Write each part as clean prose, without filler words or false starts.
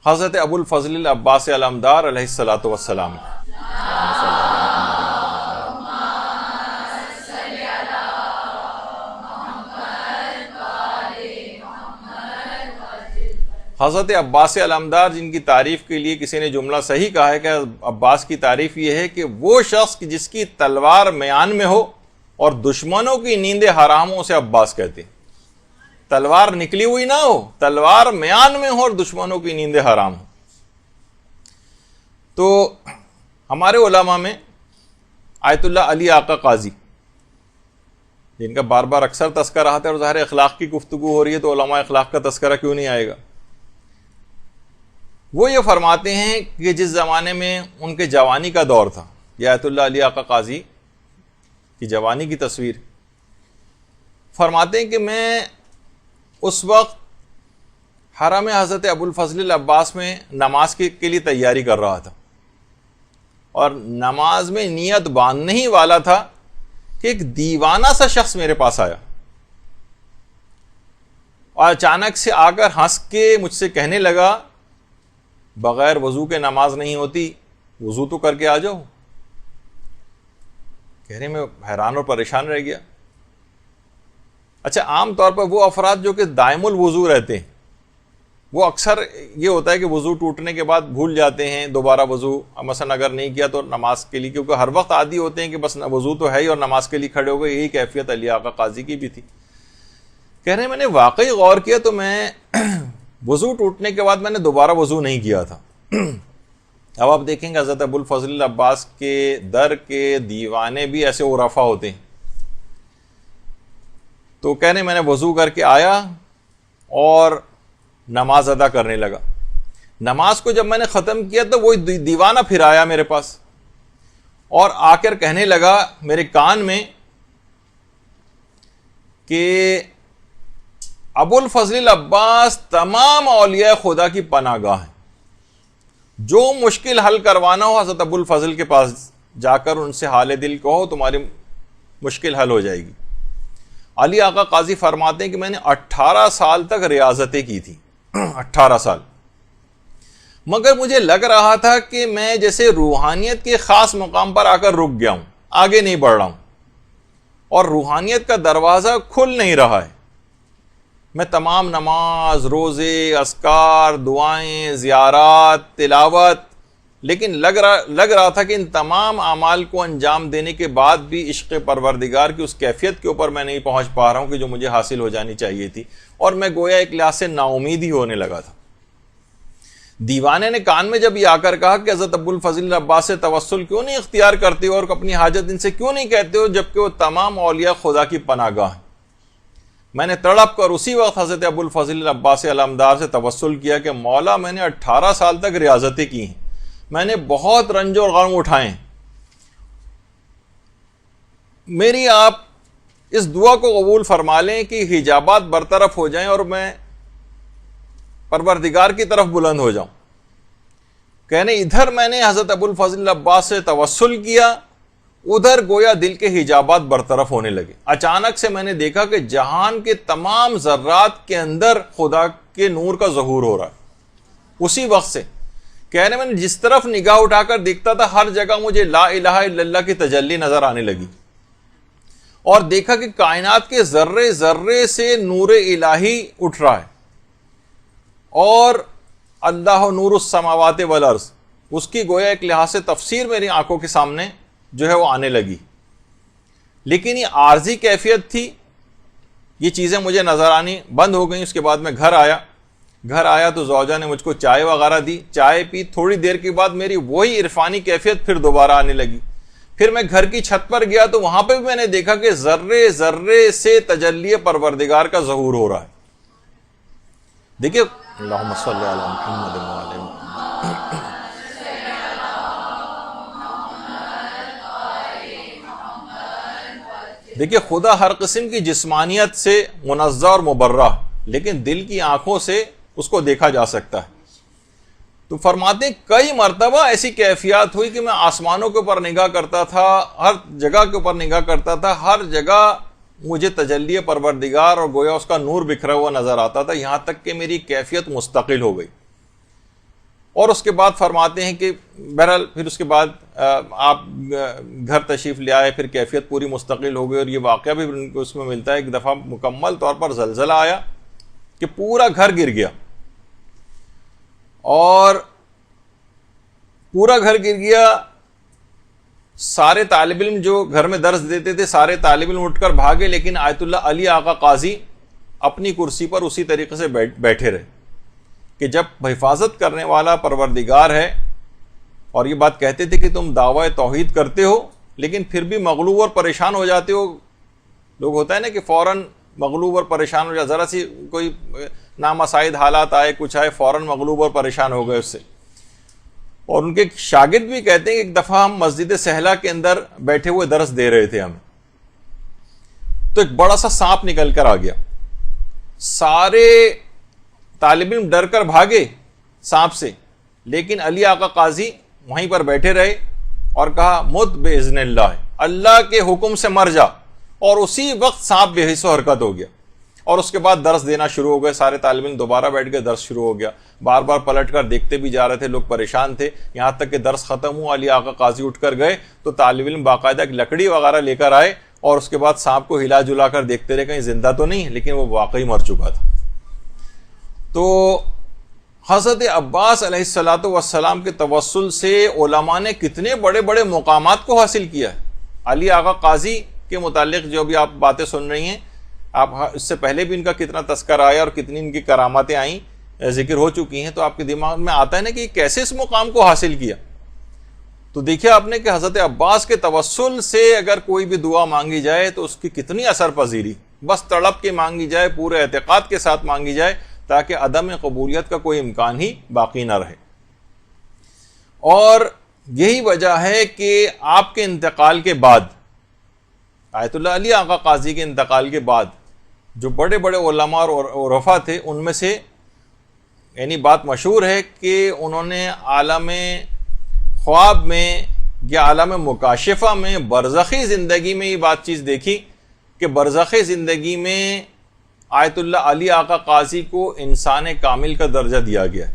حضرت ابو الفضل العباس علمدار علیہ الصلوۃ والسلام. حضرت عباس علمدار جن کی تعریف کے لیے کسی نے جملہ صحیح کہا ہے کہ عباس کی تعریف یہ ہے کہ وہ شخص جس کی تلوار میان میں ہو اور دشمنوں کی نیندیں حرام ہو، اسے عباس کہتے ہیں. تلوار نکلی ہوئی نہ ہو، تلوار میان میں ہو اور دشمنوں کی نیندیں حرام ہو. تو ہمارے علماء میں آیت اللہ علی آقا قاضی، جن کا بار بار اکثر تذکرہ آتا ہے، اور ظاہر اخلاق کی گفتگو ہو رہی ہے تو علماء اخلاق کا تذکرہ کیوں نہیں آئے گا. وہ یہ فرماتے ہیں کہ جس زمانے میں ان کے جوانی کا دور تھا، یہ آیت اللہ علی آقا قاضی کی جوانی کی تصویر، فرماتے ہیں کہ میں اس وقت حرم حضرت ابو الفضل العباس میں نماز کے لیے تیاری کر رہا تھا، اور نماز میں نیت باندھنے ہی والا تھا کہ ایک دیوانہ سا شخص میرے پاس آیا اور اچانک سے آ کر ہنس کے مجھ سے کہنے لگا، بغیر وضو کے نماز نہیں ہوتی، وضو تو کر کے آ جاؤ. کہنے میں حیران اور پریشان رہ گیا. اچھا، عام طور پر وہ افراد جو کہ دائم الوضو رہتے ہیں، وہ اکثر یہ ہوتا ہے کہ وضو ٹوٹنے کے بعد بھول جاتے ہیں دوبارہ وضو، مثلا اگر نہیں کیا تو نماز کے لیے، کیونکہ ہر وقت عادی ہوتے ہیں کہ بس وضو تو ہے ہی اور نماز کے لیے کھڑے ہو گئے. یہی کیفیت علی آقا قاضی کی بھی تھی. کہہ رہے میں نے واقعی غور کیا تو میں وضو ٹوٹنے کے بعد میں نے دوبارہ وضو نہیں کیا تھا. اب آپ دیکھیں گے حضرت ابو الفضل العباس کے در کے دیوانے بھی ایسے عرفا ہوتے ہیں. تو کہہ رہے میں نے وضو کر کے آیا اور نماز ادا کرنے لگا. نماز کو جب میں نے ختم کیا تو وہ دیوانہ پھر آیا میرے پاس اور آ کر کہنے لگا میرے کان میں کہ ابو الفضل العباس تمام اولیاء خدا کی پناہ گاہ ہیں، جو مشکل حل کروانا ہو حضرت ابو الفضل کے پاس جا کر ان سے حال دل کہو، تمہاری مشکل حل ہو جائے گی. علی آقا قاضی فرماتے ہیں کہ میں نے 18 سال تک ریاضتیں کی تھی، 18 سال، مگر مجھے لگ رہا تھا کہ میں جیسے روحانیت کے خاص مقام پر آ کر رک گیا ہوں، آگے نہیں بڑھ رہا ہوں، اور روحانیت کا دروازہ کھل نہیں رہا ہے. میں تمام نماز، روزے، اذکار، دعائیں، زیارات، تلاوت، لیکن لگ رہا تھا کہ ان تمام اعمال کو انجام دینے کے بعد بھی عشق پروردگار کی اس کیفیت کے اوپر میں نہیں پہنچ پا رہا ہوں کہ جو مجھے حاصل ہو جانی چاہیے تھی، اور میں گویا ایک لحاظ سے نا امید ہی ہونے لگا تھا. دیوانے نے کان میں جب یہ آ کر کہا کہ حضرت ابو الفضل العباس سے توسل کیوں نہیں اختیار کرتے ہو اور اپنی حاجت ان سے کیوں نہیں کہتے ہو جبکہ وہ تمام اولیاء خدا کی پناہ گاہ ہیں، میں نے تڑپ کر اسی وقت حضرت ابو الفضل العباس علمدار سے توسل کیا کہ مولا میں نے 18 سال تک ریاضتیں کی ہیں، میں نے بہت رنج اور غم اٹھائے ہیں، میری آپ اس دعا کو قبول فرما لیں کہ حجابات برطرف ہو جائیں اور میں پروردگار کی طرف بلند ہو جاؤں. کہنے ادھر میں نے حضرت ابو الفضل العباس سے توسل کیا، ادھر گویا دل کے حجابات برطرف ہونے لگے. اچانک سے میں نے دیکھا کہ جہان کے تمام ذرات کے اندر خدا کے نور کا ظہور ہو رہا ہے. اسی وقت سے کہنے میں نے جس طرف نگاہ اٹھا کر دیکھتا تھا ہر جگہ مجھے لا الہ الا اللہ کی تجلی نظر آنے لگی، اور دیکھا کہ کائنات کے ذرے ذرے سے نور الہی اٹھ رہا ہے، اور اللہ نور السماوات والارض، اس کی گویا ایک لحاظ سے تفسیر میری آنکھوں کے سامنے جو ہے وہ آنے لگی. لیکن یہ عارضی کیفیت تھی، یہ چیزیں مجھے نظر آنی بند ہو گئیں. اس کے بعد میں گھر آیا تو زوجہ نے مجھ کو چائے وغیرہ دی، چائے پی. تھوڑی دیر کے بعد میری وہی عرفانی کیفیت پھر دوبارہ آنے لگی. پھر میں گھر کی چھت پر گیا تو وہاں پہ بھی میں نے دیکھا کہ ذرے ذرے سے تجلی پروردگار کا ظہور ہو رہا ہے. دیکھیے اللہم صلی علی محمد وعلی محمد. دیکھیے خدا ہر قسم کی جسمانیت سے منزہ اور مبرہ، لیکن دل کی آنکھوں سے اس کو دیکھا جا سکتا ہے. تو فرماتے ہیں کئی مرتبہ ایسی کیفیات ہوئی کہ میں آسمانوں کے اوپر نگاہ کرتا تھا، ہر جگہ کے اوپر نگاہ کرتا تھا، ہر جگہ مجھے تجلی پروردگار اور گویا اس کا نور بکھرا ہوا نظر آتا تھا، یہاں تک کہ میری کیفیت مستقل ہو گئی. اور اس کے بعد فرماتے ہیں کہ بہرحال پھر اس کے بعد آپ گھر تشریف لے آئے, پھر کیفیت پوری مستقل ہو گئی, اور یہ واقعہ بھی ان کو اس میں ملتا ہے. ایک دفعہ مکمل طور پر زلزلہ آیا کہ پورا گھر گر گیا, اور پورا گھر گر گیا. سارے طالب علم جو گھر میں درس دیتے تھے سارے طالب علم اٹھ کر بھاگے, لیکن آیت اللہ علی آقا قاضی اپنی کرسی پر اسی طریقے سے بیٹھے رہے کہ جب حفاظت کرنے والا پروردگار ہے, اور یہ بات کہتے تھے کہ تم دعوی توحید کرتے ہو لیکن پھر بھی مغلوب اور پریشان ہو جاتے ہو. لوگ ہوتا ہے نا کہ فوراً مغلوب اور پریشان ہو جائے, ذرا سی کوئی نامساعد حالات آئے, کچھ آئے, فوراً مغلوب اور پریشان ہو گئے اس سے. اور ان کے شاگرد بھی کہتے ہیں کہ ایک دفعہ ہم مسجد سہلا کے اندر بیٹھے ہوئے درس دے رہے تھے ہمیں, تو ایک بڑا سا سانپ نکل کر آ گیا. سارے طالب علم ڈر کر بھاگے سانپ سے, لیکن علی آقا قاضی وہیں پر بیٹھے رہے اور کہا مت باذن اللہ, اللہ کے حکم سے مر جا. اور اسی وقت سانپ بے حس و حرکت ہو گیا, اور اس کے بعد درس دینا شروع ہو گئے. سارے طالب علم دوبارہ بیٹھ کے درس شروع ہو گیا. بار بار پلٹ کر دیکھتے بھی جا رہے تھے, لوگ پریشان تھے, یہاں تک کہ درس ختم ہوا, علی آقا قاضی اٹھ کر گئے تو طالب علم باقاعدہ ایک لکڑی وغیرہ لے کر آئے, اور اس کے بعد سانپ کو ہلا جلا کر دیکھتے رہے کہیں زندہ تو نہیں, لیکن وہ واقعی مر چکا تھا. تو حضرت عباس علیہ الصلوۃ والسلام کے توسل سے علماء نے کتنے بڑے بڑے مقامات کو حاصل کیا ہے. علی آقا قاضی کے متعلق جو بھی آپ باتیں سن رہی ہیں, آپ اس سے پہلے بھی ان کا کتنا تذکرہ آیا اور کتنی ان کی کراماتیں آئیں, ذکر ہو چکی ہیں, تو آپ کے دماغ میں آتا ہے نا کہ یہ کیسے اس مقام کو حاصل کیا. تو دیکھیے آپ نے کہ حضرت عباس کے توسل سے اگر کوئی بھی دعا مانگی جائے تو اس کی کتنی اثر پذیری, بس تڑپ کے مانگی جائے, پورے اعتقاد کے ساتھ مانگی جائے, تاکہ عدم قبولیت کا کوئی امکان ہی باقی نہ رہے. اور یہی وجہ ہے کہ آپ کے انتقال کے بعد, آیت اللہ علی آقا قاضی کے انتقال کے بعد, جو بڑے بڑے علماء اور عرفا تھے, ان میں سے یعنی بات مشہور ہے کہ انہوں نے عالم خواب میں یا عالم مکاشفہ میں برزخی زندگی میں یہ بات چیز دیکھی کہ برزخی زندگی میں آیت اللہ علی آقا قاضی کو انسان کامل کا درجہ دیا گیا ہے.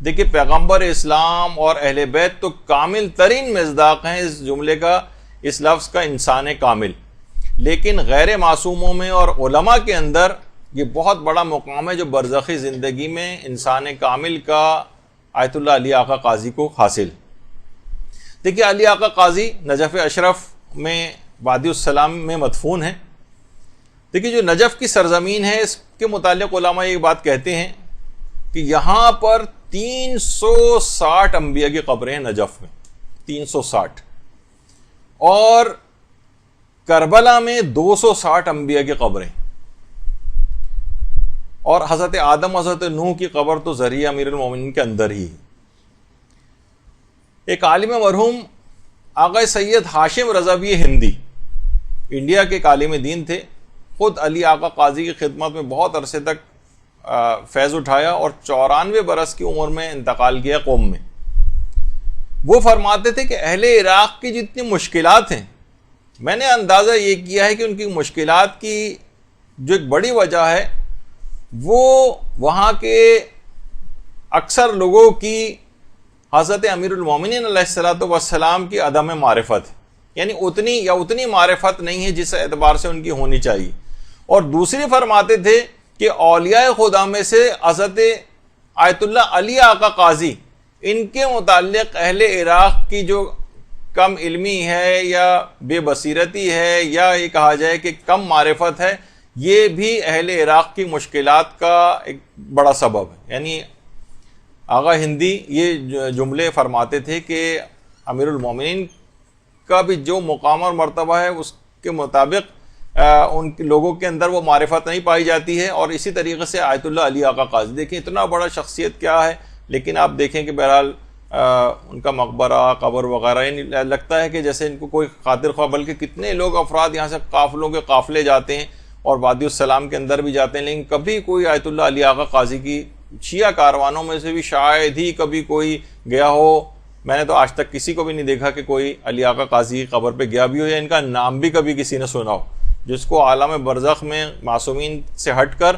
دیکھیے پیغمبر اسلام اور اہل بیت تو کامل ترین مصداق ہیں اس جملے کا, اس لفظ کا, انسان کامل. لیکن غیر معصوموں میں اور علماء کے اندر یہ بہت بڑا مقام ہے جو برزخی زندگی میں انسان کامل کا آیت اللہ علی آقا قاضی کو حاصل. دیکھیے علی آقا قاضی نجف اشرف میں وادی السلام میں مدفون ہے. دیکھیے جو نجف کی سرزمین ہے اس کے متعلق علماء یہ بات کہتے ہیں کہ یہاں پر 360 انبیاء کی قبریں ہیں نجف میں, 360, اور کربلا میں 260 انبیاء کی قبریں, اور حضرت آدم حضرت نوح کی قبر تو ذریعہ امیر المومنین کے اندر ہی. ایک عالم مرحوم آقا سید ہاشم رضوی ہندی انڈیا کے ایک عالم دین تھے, خود علی آقا قاضی کی خدمت میں بہت عرصے تک فیض اٹھایا اور 94 برس کی عمر میں انتقال کیا قوم میں. وہ فرماتے تھے کہ اہل عراق کی جتنی مشکلات ہیں, میں نے اندازہ یہ کیا ہے کہ ان کی مشکلات کی جو ایک بڑی وجہ ہے وہ وہاں کے اکثر لوگوں کی حضرت امیر المومنین علیہ الصلوۃ والسلام کی عدم معرفت ہے, یعنی اتنی معرفت نہیں ہے جس اعتبار سے ان کی ہونی چاہیے. اور دوسری فرماتے تھے کہ اولیاء خدا میں سے حضرت آیت اللہ علی آقا قاضی, ان کے متعلق اہل عراق کی جو کم علمی ہے یا بے بصیرتی ہے یا یہ کہا جائے کہ کم معرفت ہے, یہ بھی اہل عراق کی مشکلات کا ایک بڑا سبب ہے. یعنی آغا ہندی یہ جملے فرماتے تھے کہ امیر المومنین کا بھی جو مقام اور مرتبہ ہے اس کے مطابق ان لوگوں کے اندر وہ معرفت نہیں پائی جاتی ہے. اور اسی طریقے سے آیت اللہ علی آقا قاضی, دیکھیں اتنا بڑا شخصیت کیا ہے, لیکن آپ دیکھیں کہ بہرحال ان کا مقبرہ قبر وغیرہ یعنی لگتا ہے کہ جیسے ان کو کوئی خاطر خواہ, بلکہ کتنے لوگ افراد یہاں سے قافلوں کے قافلے جاتے ہیں اور وادی السلام کے اندر بھی جاتے ہیں, لیکن کبھی کوئی آیت اللہ علی آقا قاضی کی شیعہ کاروانوں میں سے بھی شاید ہی کبھی کوئی گیا ہو. میں نے تو آج تک کسی کو بھی نہیں دیکھا کہ کوئی علی آقا قاضی کی قبر پہ گیا بھی ہو یا ان کا نام بھی کبھی کسی نے سنا ہو, جس کو عالم برزخ میں معصومین سے ہٹ کر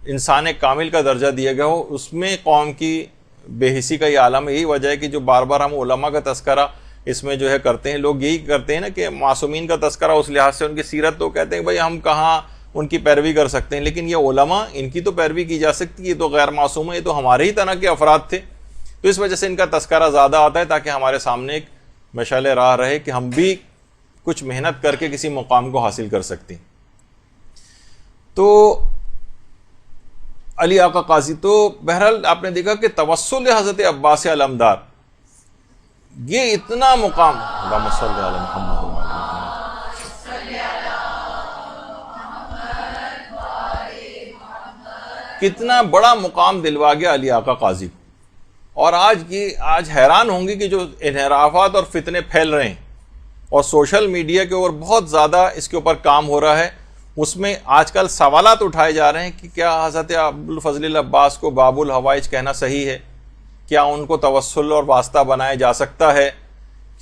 انسان کامل کا درجہ دیا گیا ہو. اس میں قوم کی بے حسی کا یہ عالم ہے. یہی وجہ ہے کہ جو بار بار ہم علماء کا تذکرہ اس میں جو ہے کرتے ہیں, لوگ یہی کرتے ہیں نا کہ معصومین کا تذکرہ اس لحاظ سے ان کی سیرت, تو کہتے ہیں بھائی ہم کہاں ان کی پیروی کر سکتے ہیں, لیکن یہ علماء ان کی تو پیروی کی جا سکتی ہے, یہ تو غیر معصوم ہے, یہ تو ہمارے ہی طرح کے افراد تھے, تو اس وجہ سے ان کا تذکرہ زیادہ آتا ہے تاکہ ہمارے سامنے ایک مشعل راہ رہے کہ ہم بھی کچھ محنت کر کے کسی مقام کو حاصل کر سکتے ہیں. تو علی آقا قاضی, تو بہرحال آپ نے دیکھا کہ توسل حضرت عباس علمدار یہ اتنا مقام, اللہم صلی علی محمد کتنا بڑا مقام دلوا گیا علی آقا قاضی کو. اور آج حیران ہوں گے کہ جو انحرافات اور فتنے پھیل رہے ہیں اور سوشل میڈیا کے اوپر بہت زیادہ اس کے اوپر کام ہو رہا ہے, اس میں آج کل سوالات اٹھائے جا رہے ہیں کہ کیا حضرت ابوالفضل العباس کو باب الحوائج کہنا صحیح ہے, کیا ان کو توسل اور واسطہ بنایا جا سکتا ہے.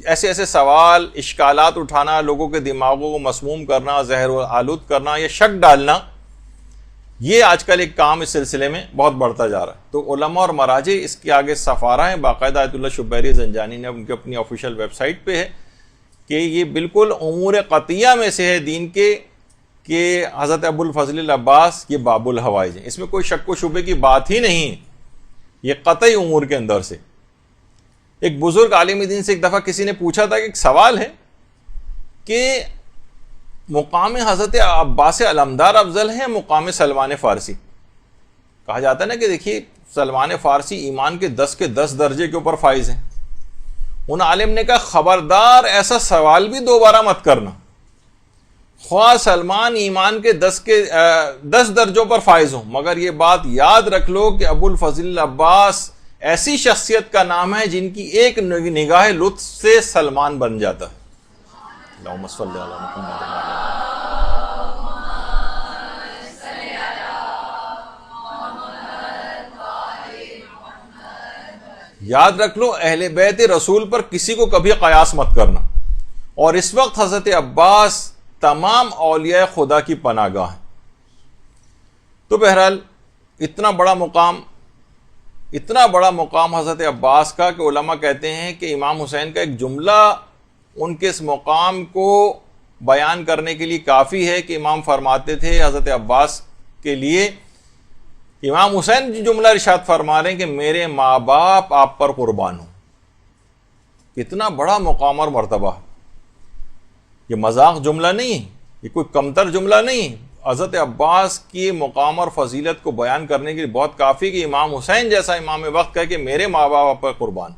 ایسے سوال, اشکالات اٹھانا, لوگوں کے دماغوں کو مسموم کرنا, زہر آلود کرنا, یا شک ڈالنا, یہ آج کل ایک کام اس سلسلے میں بہت بڑھتا جا رہا ہے. تو علماء اور مراجع اس کے آگے سفارہ ہیں, باقاعدہ آیت اللہ شبیری زنجانی نے ان کی اپنی آفیشیل ویب سائٹ پہ ہے کہ یہ بالکل امور قطعیہ میں سے ہے دین کے کہ حضرت ابوالفضل العباس یہ باب الحوائج ہیں. اس میں کوئی شک و شبے کی بات ہی نہیں, یہ قطعی امور کے اندر سے. ایک بزرگ عالم دین سے ایک دفعہ کسی نے پوچھا تھا کہ ایک سوال ہے کہ مقام حضرت عباس علمدار افضل ہے مقام سلمان فارسی. کہا جاتا ہے نا کہ دیکھیے سلمان فارسی ایمان کے 10 درجے کے اوپر فائز ہیں. ان عالم نے کہا خبردار ایسا سوال بھی دوبارہ مت کرنا, خواہ سلمان ایمان کے 10 درجوں پر فائز ہوں, مگر یہ بات یاد رکھ لو کہ ابوالفضل العباس ایسی شخصیت کا نام ہے جن کی ایک نگاہ لطف سے سلمان بن جاتا ہے. اللہم صلی علی محمد. یاد رکھ لو اہل بیت رسول پر کسی کو کبھی قیاس مت کرنا. اور اس وقت حضرت عباس تمام اولیاء خدا کی پناہ گاہ ہیں. تو بہرحال اتنا بڑا مقام حضرت عباس کا کہ علماء کہتے ہیں کہ امام حسین کا ایک جملہ ان کے اس مقام کو بیان کرنے کے لیے کافی ہے کہ امام فرماتے تھے حضرت عباس کے لیے, امام حسین جو جملہ ارشاد فرما رہے ہیں کہ میرے ماں باپ آپ پر قربان ہوں. کتنا بڑا مقام اور مرتبہ, یہ مذاق جملہ نہیں, یہ کوئی کمتر جملہ نہیں. حضرت عباس کی مقام اور فضیلت کو بیان کرنے کے لیے بہت کافی کہ امام حسین جیسا امام وقت کہے کہ میرے ماں باپ پر قربان.